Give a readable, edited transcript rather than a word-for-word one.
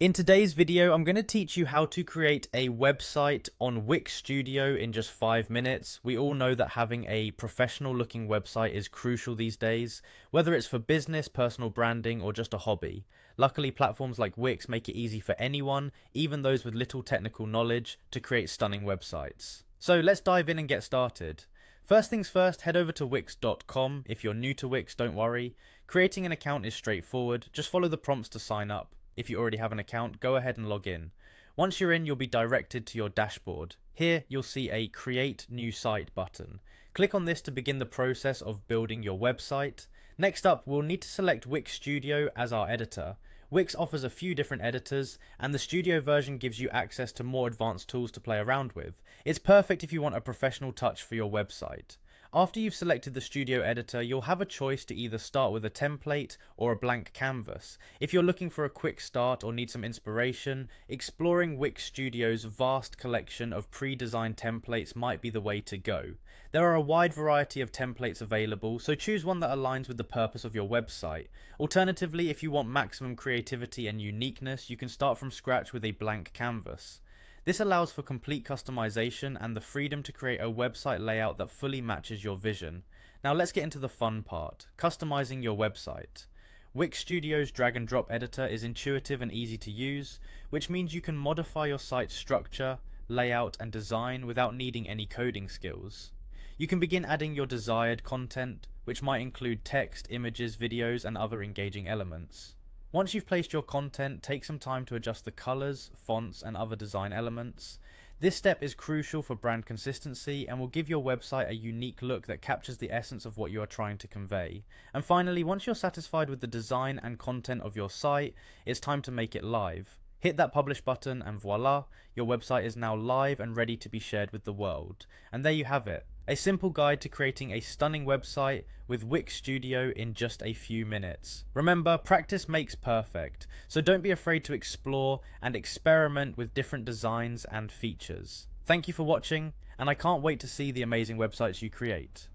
In today's video, I'm going to teach you how to create a website on Wix Studio in just 5 minutes. We all know that having a professional looking website is crucial these days, whether it's for business, personal branding, or just a hobby. Luckily, platforms like Wix make it easy for anyone, even those with little technical knowledge, to create stunning websites. So let's dive in and get started. First things first, head over to wix.com. If you're new to Wix, don't worry. Creating an account is straightforward. Just follow the prompts to sign up. If you already have an account, go ahead and log in. Once you're in, you'll be directed to your dashboard. Here, you'll see a Create New Site button. Click on this to begin the process of building your website. Next up, we'll need to select Wix Studio as our editor. Wix offers a few different editors, and the Studio version gives you access to more advanced tools to play around with. It's perfect if you want a professional touch for your website. After you've selected the Studio editor, you'll have a choice to either start with a template or a blank canvas. If you're looking for a quick start or need some inspiration, exploring Wix Studio's vast collection of pre-designed templates might be the way to go. There are a wide variety of templates available, so choose one that aligns with the purpose of your website. Alternatively, if you want maximum creativity and uniqueness, you can start from scratch with a blank canvas. This allows for complete customization and the freedom to create a website layout that fully matches your vision. Now let's get into the fun part, customizing your website. Wix Studio's drag and drop editor is intuitive and easy to use, which means you can modify your site's structure, layout, and design without needing any coding skills. You can begin adding your desired content, which might include text, images, videos, and other engaging elements. Once you've placed your content, take some time to adjust the colors, fonts, and other design elements. This step is crucial for brand consistency and will give your website a unique look that captures the essence of what you are trying to convey. And finally, once you're satisfied with the design and content of your site, it's time to make it live. Hit that publish button and voila, your website is now live and ready to be shared with the world. And there you have it. A simple guide to creating a stunning website with Wix Studio in just a few minutes. Remember, practice makes perfect, so don't be afraid to explore and experiment with different designs and features. Thank you for watching, and I can't wait to see the amazing websites you create.